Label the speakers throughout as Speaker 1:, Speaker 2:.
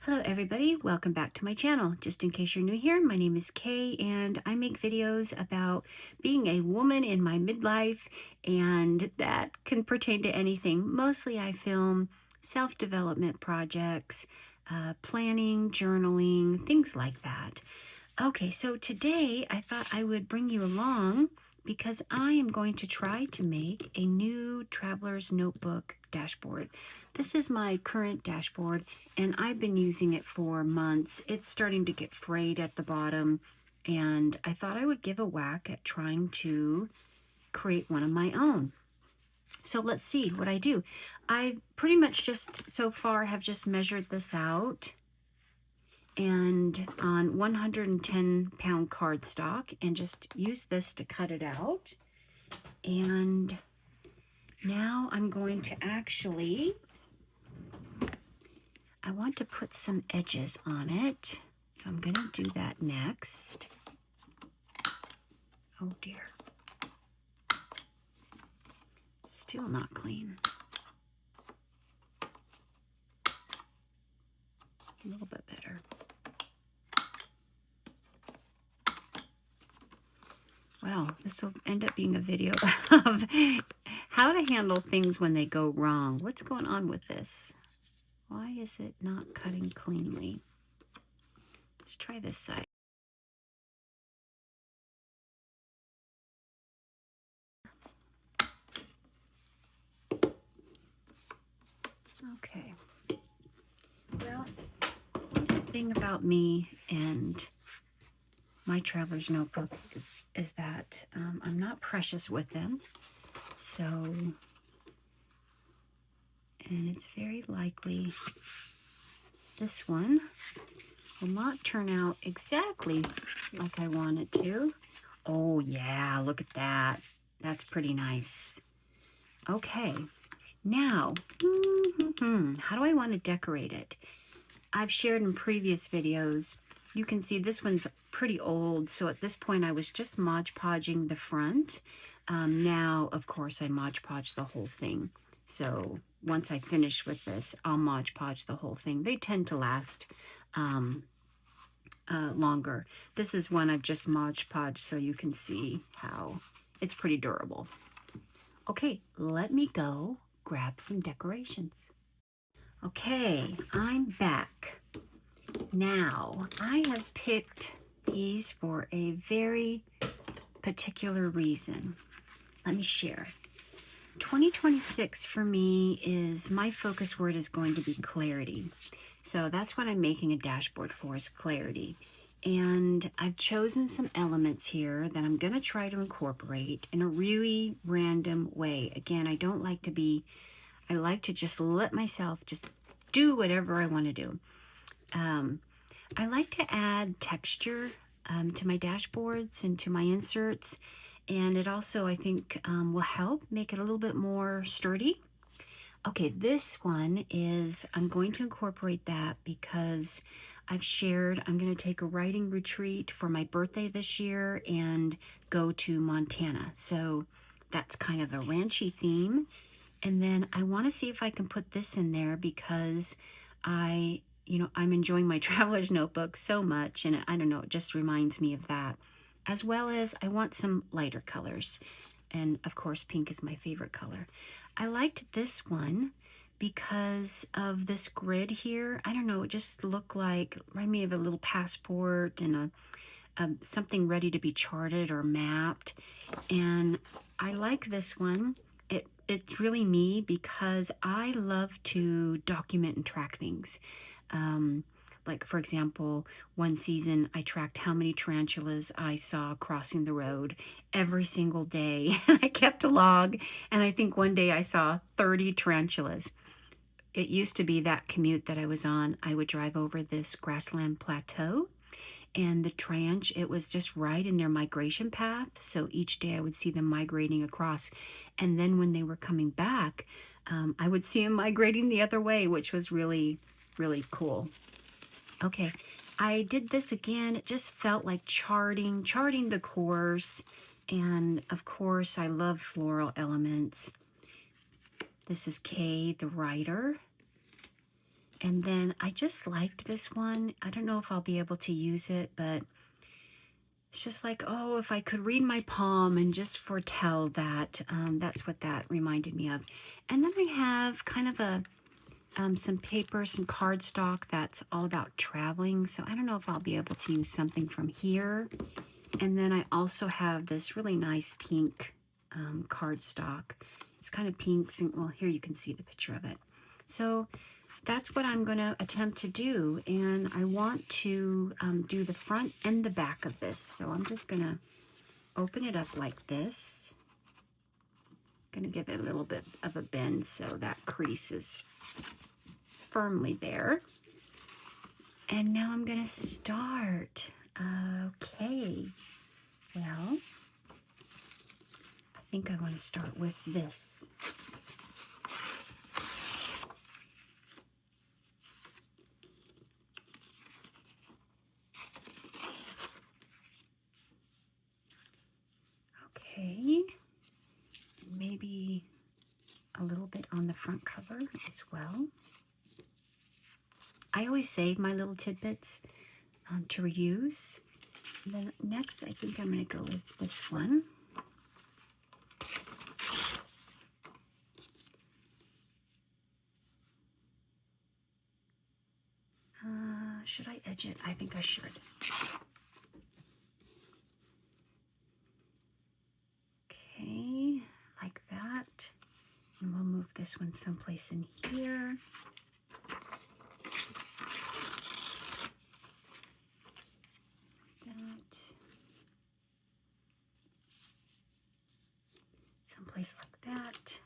Speaker 1: Hello everybody, welcome back to my channel. Just in case you're new here, my name is Kay and I make videos about being a woman in my midlife, and that can pertain to anything. Mostly I film self-development projects, planning, journaling, things like that. Okay, so today I thought I would bring you along because I am going to try to make a new traveler's notebook dashboard. This is my current dashboard and I've been using it for months. It's starting to get frayed at the bottom, and I thought I would give a whack at trying to create one of my own. So let's see what I do. I pretty much just so far have just measured this out and on 110-pound cardstock and just use this to cut it out. And now I'm going to I want to put some edges on it, so I'm going to do that next. Oh dear, still not clean. A little bit better. Well, this will end up being a video of how to handle things when they go wrong. What's going on with this? Why is it not cutting cleanly? Let's try this side. Okay. Well, one good thing about me and my traveler's notebook is that I'm not precious with them. So, and it's very likely this one will not turn out exactly like I want it to. Oh yeah, look at that. That's pretty nice. Okay, now, how do I want to decorate it? I've shared in previous videos, you can see this one's pretty old, so at this point I was just Mod Podging the front. Now, of course, I Mod Podge the whole thing. So once I finish with this, I'll Mod Podge the whole thing. They tend to last longer. This is one I've just Mod Podged, so you can see how it's pretty durable. Okay, let me go grab some decorations. Okay, I'm back. Now, I have picked these for a very particular reason. Let me share. 2026 for me is, my focus word is going to be clarity. So that's what I'm making a dashboard for, is clarity. And I've chosen some elements here that I'm going to try to incorporate in a really random way. Again, I like to just let myself just do whatever I want to do. I like to add texture to my dashboards and to my inserts, and it also, I think, will help make it a little bit more sturdy. Okay, this one is, I'm going to incorporate that because I've shared I'm going to take a writing retreat for my birthday this year and go to Montana. So that's kind of a ranchy theme. And then I want to see if I can put this in there because I'm enjoying my traveler's notebook so much, and I don't know, it just reminds me of that. As well as I want some lighter colors. And of course, pink is my favorite color. I liked this one because of this grid here. I don't know, it just looked like, remind me of a little passport and something ready to be charted or mapped. And I like this one. It's really me because I love to document and track things. Like, for example, one season I tracked how many tarantulas I saw crossing the road every single day. And I kept a log, and I think one day I saw 30 tarantulas. It used to be that commute that I was on, I would drive over this grassland plateau, and the tranche, it was just right in their migration path. So each day I would see them migrating across. And then when they were coming back, I would see them migrating the other way, which was really, really cool. Okay, I did this again. It just felt like charting the course. And of course, I love floral elements. This is Kay, the writer. And then I just liked this one. I don't know if I'll be able to use it, but it's just like, oh, if I could read my palm and just foretell that, that's what that reminded me of. And then I have kind of a some paper, some cardstock that's all about traveling. So I don't know if I'll be able to use something from here. And then I also have this really nice pink cardstock. It's kind of pink. Well, here you can see the picture of it. So that's what I'm going to attempt to do. And I want to do the front and the back of this. So I'm just going to open it up like this. Going to give it a little bit of a bend so that crease is firmly there. And now I'm going to start. Okay. Well, I think I want to start with this. Okay. Maybe a little bit on the front cover as well. I always save my little tidbits to reuse. And then next, I think I'm going to go with this one. Should I edge it? I think I should. Okay, like that. And we'll move this one someplace in here. That. Someplace like that.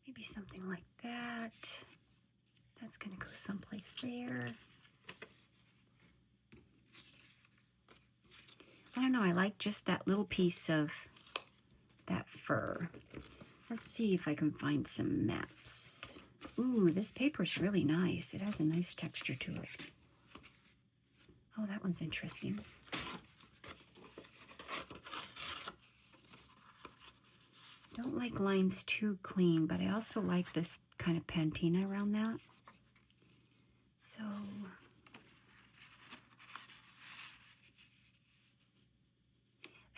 Speaker 1: Maybe something like that. That's going to go someplace there. I don't know, I like just that little piece of that fur. Let's see if I can find some maps. Ooh, this paper's really nice. It has a nice texture to it. Oh, that one's interesting. Don't like lines too clean, but I also like this kind of patina around that. So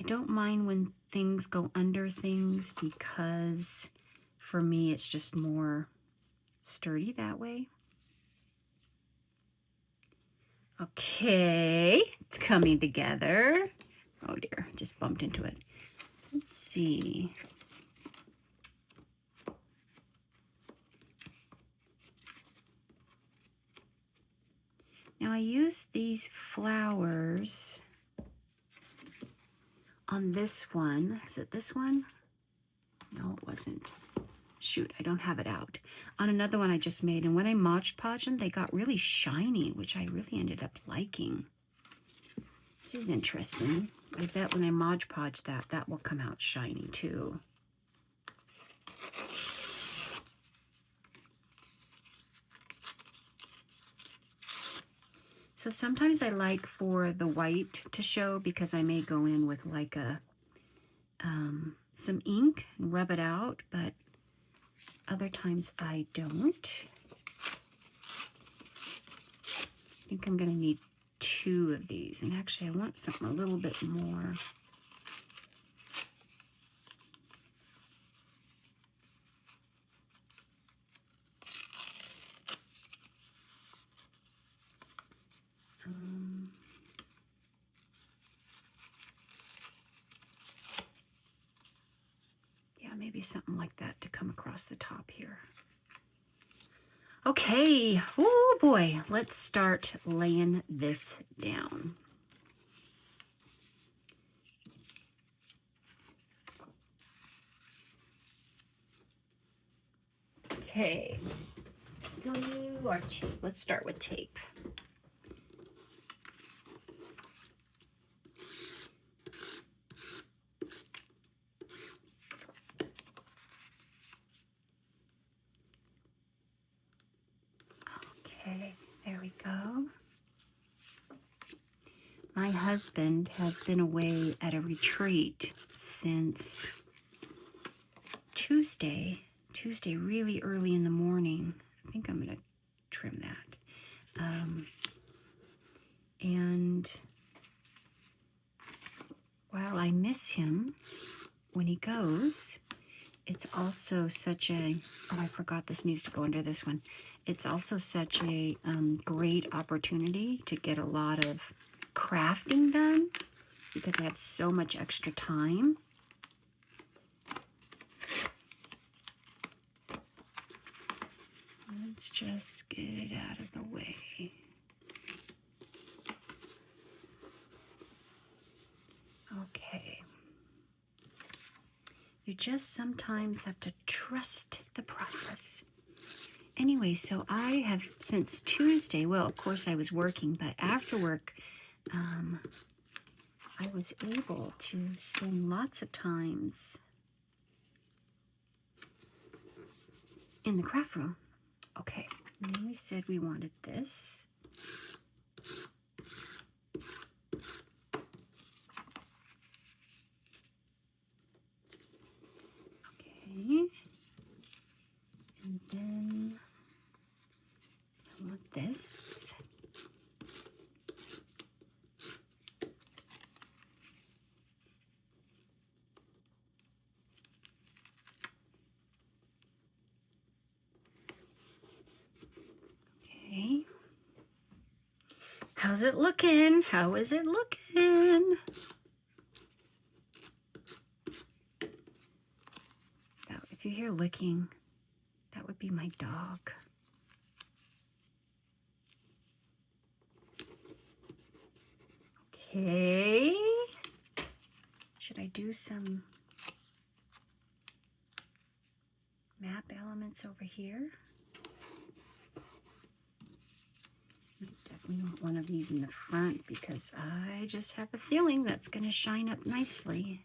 Speaker 1: I don't mind when things go under things because for me it's just more sturdy that way. Okay, it's coming together. Oh dear, just bumped into it. Let's see. Now I used these flowers on this one. Is it this one? No, it wasn't. Shoot, I don't have it out. On another one I just made, and when I Mod Podged them, they got really shiny, which I really ended up liking. This is interesting. I bet when I Mod Podge that, that will come out shiny too. So sometimes I like for the white to show because I may go in with like a some ink and rub it out, but other times I don't. I think I'm going to need 2 of these, and actually I want something a little bit more. Yeah, maybe something like that to come across the top here. Okay, oh boy, let's start laying this down. Okay, glue or tape. Let's start with tape. Okay, there we go. My husband has been away at a retreat since Tuesday really early in the morning. I think I'm going to trim that. And while I miss him when he goes, it's also such a, oh, I forgot this needs to go under this one. It's also such a great opportunity to get a lot of crafting done because I have so much extra time. Let's just get it out of the way. Okay. You just sometimes have to trust the process. Anyway, so I have since Tuesday, well, of course I was working, but after work, I was able to spend lots of times in the craft room. Okay, and then we said we wanted this. Okay, and then I want this. Okay. How's it looking? How is it looking? Now, if you hear licking, that would be my dog. Okay. Should I do some map elements over here? I definitely want one of these in the front because I just have a feeling that's going to shine up nicely.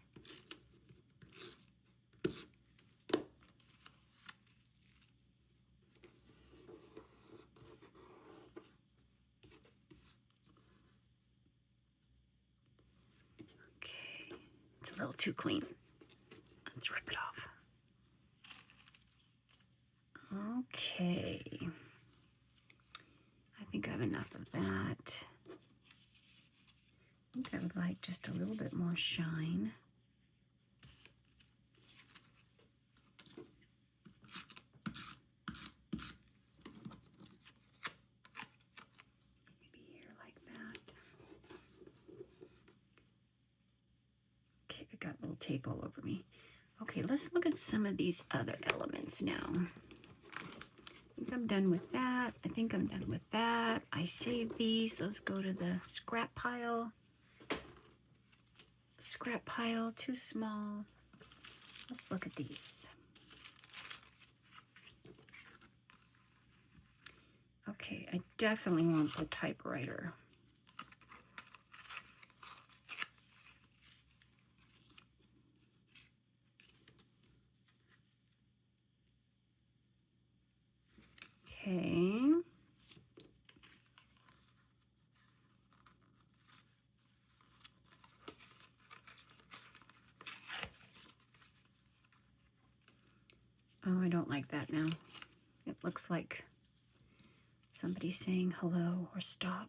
Speaker 1: Okay, it's a little too clean. Let's rip it off. Okay. I think I have enough of that. I think I would like just a little bit more shine. Maybe here like that. Okay, I got a little tape all over me. Okay, let's look at some of these other elements now. I think I'm done with that. I think I'm done with that. I saved these. Those go to the scrap pile. Scrap pile, too small. Let's look at these. Okay, I definitely want the typewriter. Okay. Oh, I don't like that now. It looks like somebody saying hello or stop.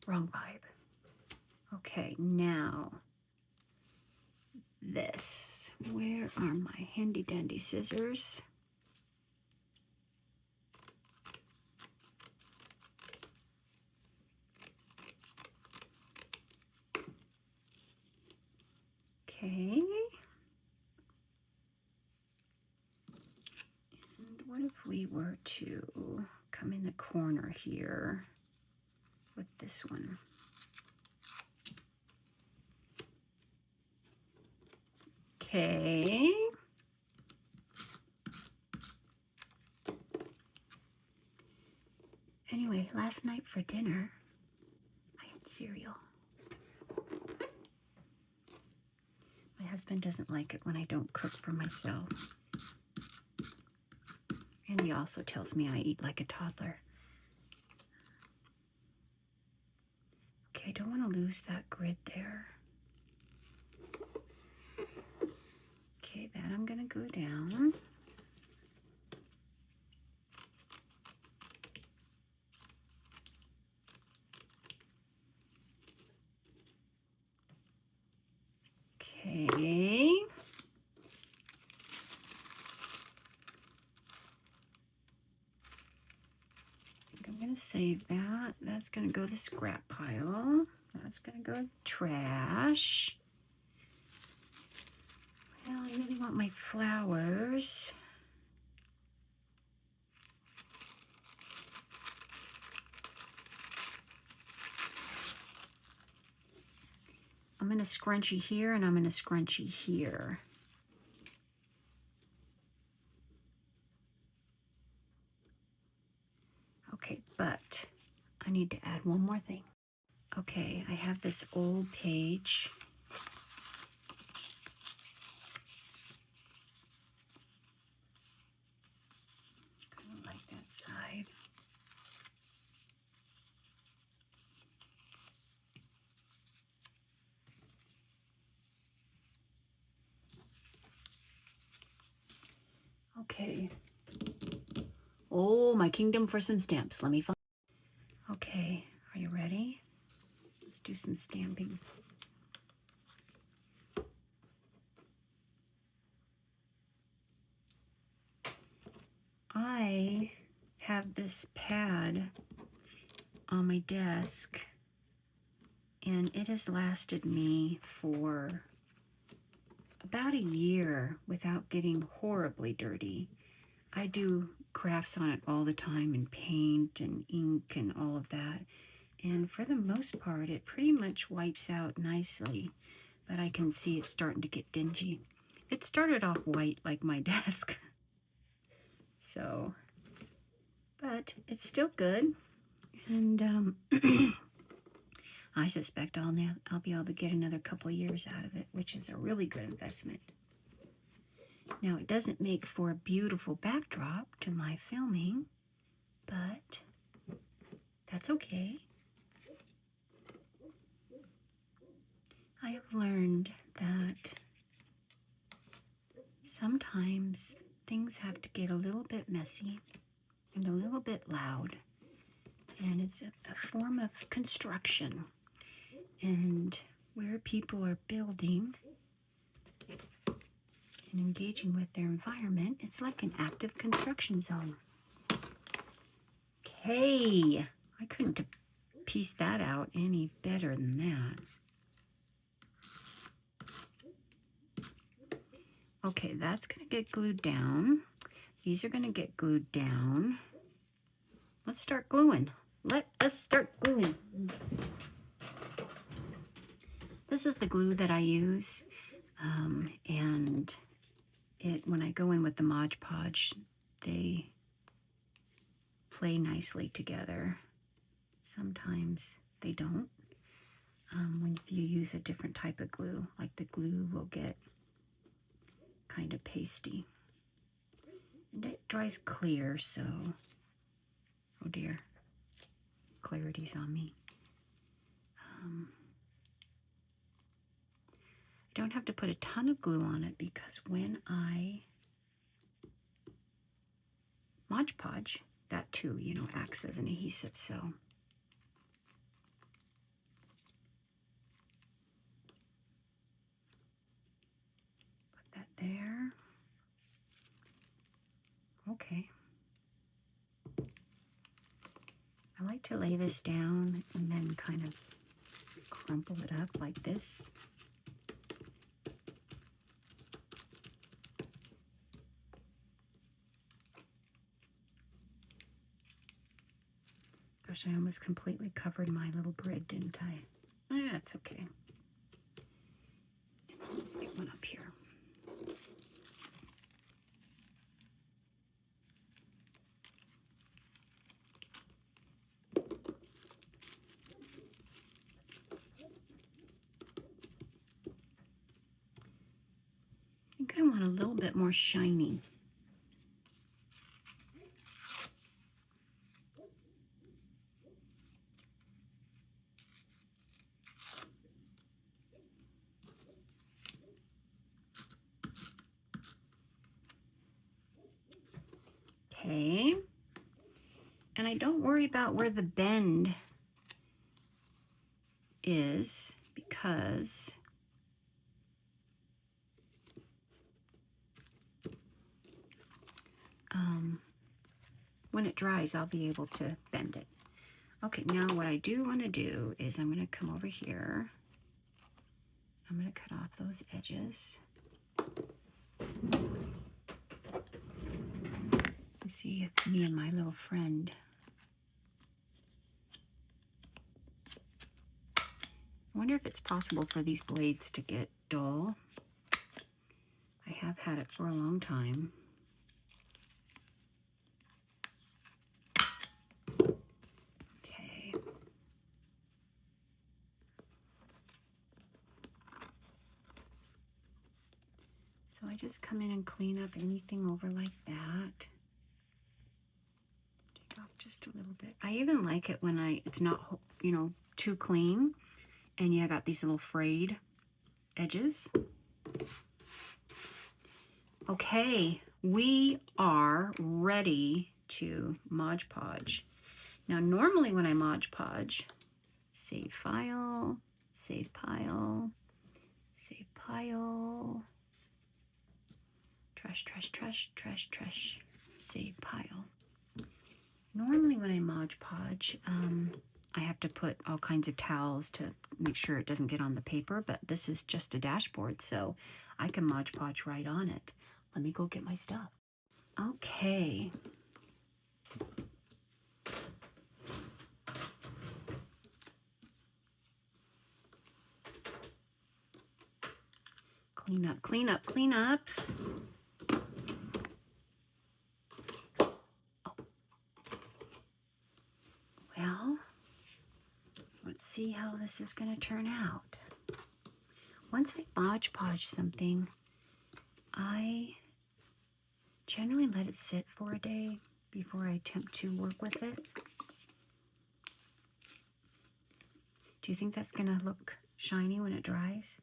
Speaker 1: Wrong vibe. Okay, now this. Where are my handy dandy scissors? Okay. And what if we were to come in the corner here with this one? Okay. Anyway, last night for dinner, I had cereal. My husband doesn't like it when I don't cook for myself. And he also tells me I eat like a toddler. Okay, I don't want to lose that grid there. Okay, that I'm going to glue down. Okay. I'm going to save that. That's going to go to the scrap pile. That's going to go trash. Well, I really want my flowers. I'm going to scrunchie here and I'm going to scrunchie here. Okay, but I need to add one more thing. Okay, I have this old page. Kind of like that side. Okay. Oh, my kingdom for some stamps. Let me find. Okay, are you ready? Let's do some stamping. I have this pad on my desk and it has lasted me for about a year without getting horribly dirty. I do crafts on it all the time and paint and ink and all of that. And for the most part, it pretty much wipes out nicely, but I can see it's starting to get dingy. It started off white like my desk. So, but it's still good. And I suspect I'll be able to get another couple of years out of it, which is a really good investment. Now, it doesn't make for a beautiful backdrop to my filming, but that's okay. I have learned that sometimes things have to get a little bit messy and a little bit loud, and it's a form of construction. And where people are building and engaging with their environment, it's like an active construction zone. Okay, I couldn't have pieced that out any better than that. Okay, that's gonna get glued down. These are gonna get glued down. Let's start gluing. Let us start gluing. This is the glue that I use, and when I go in with the Mod Podge, they play nicely together. Sometimes they don't. When you use a different type of glue, like the glue will get kind of pasty. And it dries clear, so, oh dear, clarity's on me. I don't have to put a ton of glue on it because when I Mod Podge, that too, acts as an adhesive, so. Put that there. Okay. I like to lay this down and then kind of crumple it up like this. Gosh, I almost completely covered my little grid, didn't I? That's okay. Let's get one up here. I think I want a little bit more shiny. Okay. And I don't worry about where the bend is because when it dries, I'll be able to bend it. Okay, now what I do want to do is I'm going to come over here. I'm going to cut off those edges. Let's see if me and my little friend. I wonder if it's possible for these blades to get dull. I have had it for a long time. Okay. So I just come in and clean up anything over like that. Take off just a little bit. I even like it when it's not, you know, too clean. And yeah, I got these little frayed edges. Okay, we are ready to Mod Podge. Now, normally when I Mod Podge, save file, save pile, save pile, trash, trash, trash, trash, trash, save pile. Normally when I Mod Podge, I have to put all kinds of towels to make sure it doesn't get on the paper, but this is just a dashboard, so I can Mod Podge right on it. Let me go get my stuff. Okay. Clean up, clean up, clean up. Oh. Well, let's see how this is going to turn out. Once I Mod Podge something, I generally let it sit for a day before I attempt to work with it. Do you think that's going to look shiny when it dries?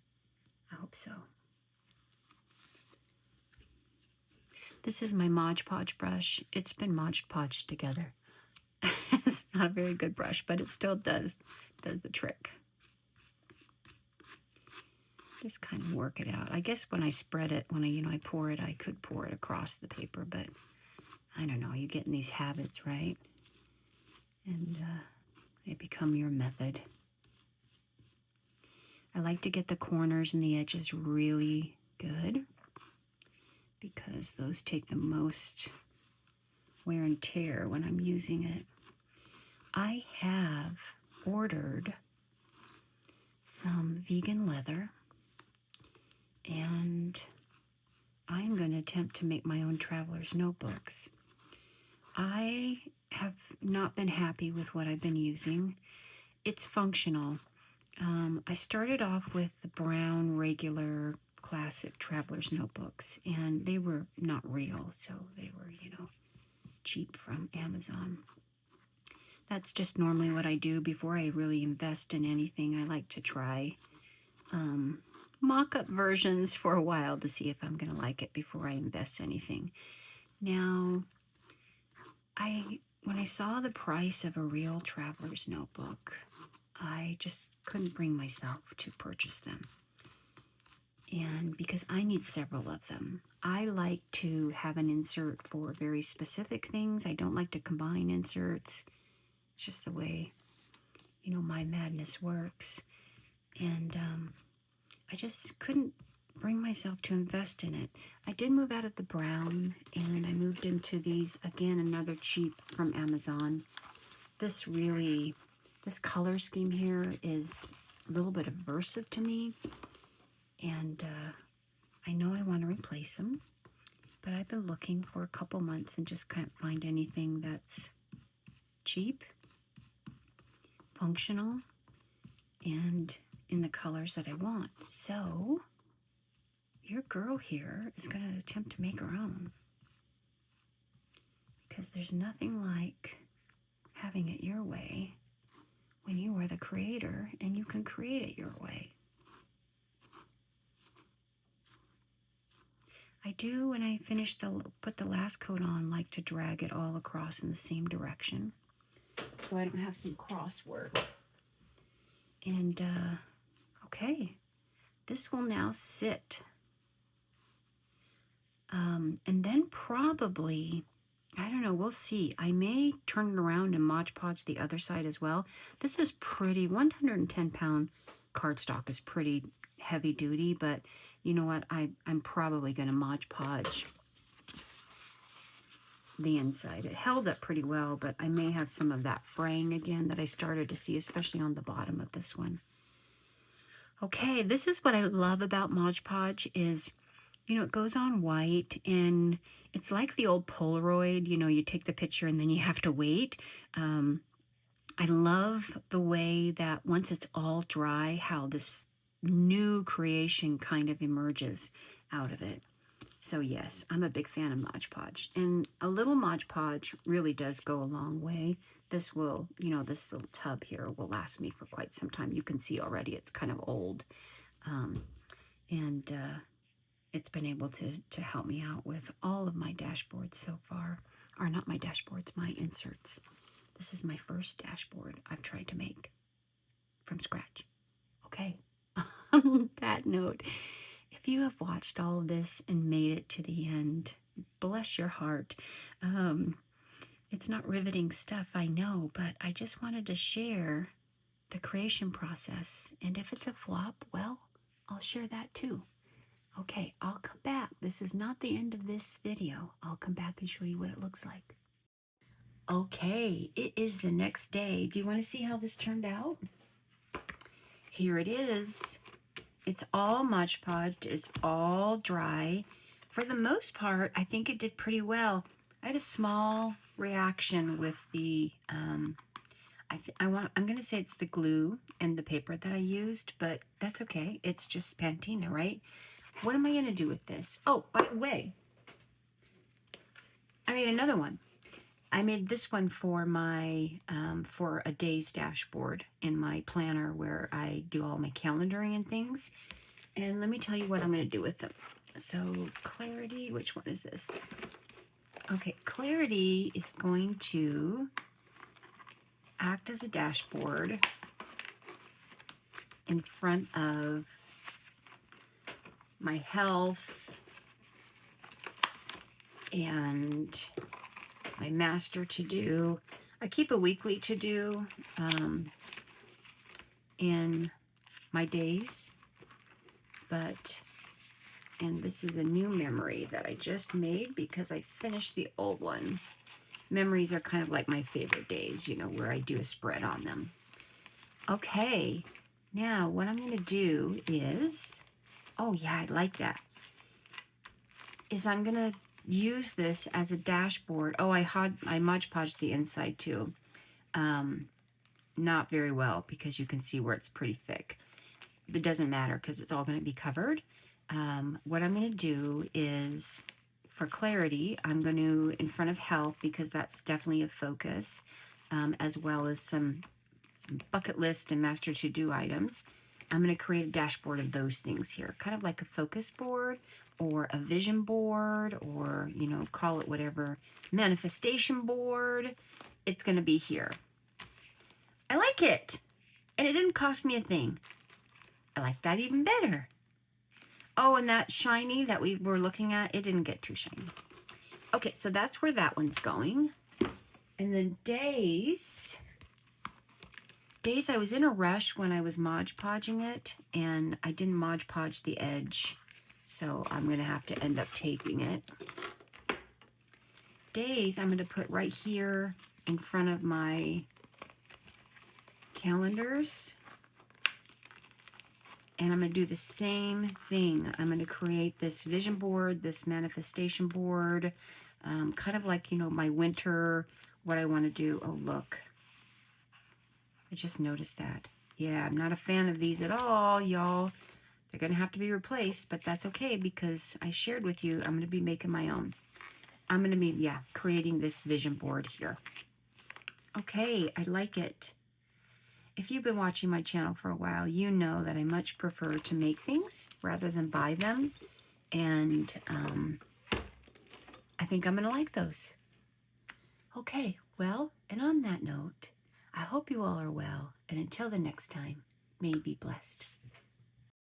Speaker 1: I hope so. This is my Mod Podge brush. It's been Mod Podged together. It's not a very good brush, but it still does the trick. Just kind of work it out. I guess when I spread it, when I pour it, I could pour it across the paper, but I don't know. You get in these habits, right? And they become your method. I like to get the corners and the edges really good because those take the most wear and tear when I'm using it. I have ordered some vegan leather, and I'm going to attempt to make my own traveler's notebooks. I have not been happy with what I've been using. It's functional. I started off with the brown regular classic traveler's notebooks, and they were not real, so they were, cheap from Amazon. That's just normally what I do before I really invest in anything. I like to try mock-up versions for a while to see if I'm going to like it before I invest anything. Now, when I saw the price of a real traveler's notebook, I just couldn't bring myself to purchase them. And because I need several of them, I like to have an insert for very specific things. I don't like to combine inserts. It's just the way, my madness works. And I just couldn't bring myself to invest in it. I did move out of the brown, and I moved into these, again, another cheap from Amazon. This color scheme here is a little bit aversive to me, and I know I want to replace them, but I've been looking for a couple months and just can't find anything that's cheap, functional, and in the colors that I want. So your girl here is going to attempt to make her own, because there's nothing like having it your way when you are the creator and you can create it your way. I do, when I put the last coat on, like to drag it all across in the same direction, so I don't have some crosswork. And okay, this will now sit. And then probably, I don't know, we'll see. I may turn it around and Mod Podge the other side as well. This is pretty, 110-pound cardstock is pretty heavy duty, but you know what? I'm probably going to Mod Podge the inside. It held up pretty well, but I may have some of that fraying again that I started to see, especially on the bottom of this one. Okay, this is what I love about Mod Podge is, you know, it goes on white, and it's like the old Polaroid, you know, you take the picture and then you have to wait. I love the way that once it's all dry, how this new creation kind of emerges out of it. So yes, I'm a big fan of Mod Podge, and a little Mod Podge really does go a long way. This will, you know, this little tub here will last me for quite some time. You can see already it's kind of old, and it's been able to help me out with all of my dashboards so far. Or not my dashboards, my inserts. This is my first dashboard I've tried to make from scratch. Okay, on that note, if you have watched all of this and made it to the end, bless your heart. It's not riveting stuff, I know, but I just wanted to share the creation process. And if it's a flop, well, I'll share that too. Okay, I'll come back. This is not the end of this video. I'll come back and show you what it looks like. Okay, it is the next day. Do you want to see how this turned out? Here it is. It's all Mod Podged. It's all dry. For the most part, I think it did pretty well. I had a small reaction with the, I'm going to say it's the glue and the paper that I used, but that's okay. It's just Pantina, right? What am I going to do with this? Oh, by the way, I made another one. I made this one for my, for a day's dashboard in my planner where I do all my calendaring and things. And let me tell you what I'm going to do with them. So Clarity, which one is this? Okay, Clarity is going to act as a dashboard in front of my health and my master to-do. I keep a weekly to-do in my days, and this is a new memory that I just made because I finished the old one. Memories are kind of like my favorite days, you know, where I do a spread on them. Okay, now what I'm going to do is, oh yeah, I like that, is I'm going to use this as a dashboard. Oh, I Mod Podged the inside too. Not very well because you can see where it's pretty thick. It doesn't matter because it's all going to be covered. What I'm going to do is, for Clarity, I'm going to, in front of health, because that's definitely a focus, as well as some bucket list and master to-do items. I'm going to create a dashboard of those things here, kind of like a focus board or a vision board, or, you know, call it whatever, manifestation board. It's going to be here. I like it. And it didn't cost me a thing. I like that even better. Oh, and that shiny that we were looking at, it didn't get too shiny. Okay, so that's where that one's going. And then days, I was in a rush when I was Mod Podging it, and I didn't Mod Podge the edge, so I'm going to have to end up taping it. Days, I'm going to put right here in front of my calendars. And I'm going to do the same thing. I'm going to create this vision board, this manifestation board, kind of like, you know, my winter, what I want to do. Oh, look. I just noticed that. Yeah, I'm not a fan of these at all, y'all. They're going to have to be replaced, but that's okay because I shared with you I'm going to be making my own. I'm going to be, yeah, creating this vision board here. Okay, I like it. If you've been watching my channel for a while, you know that I much prefer to make things rather than buy them. And I think I'm going to like those. Okay, well, and on that note, I hope you all are well, and until the next time, may you be blessed.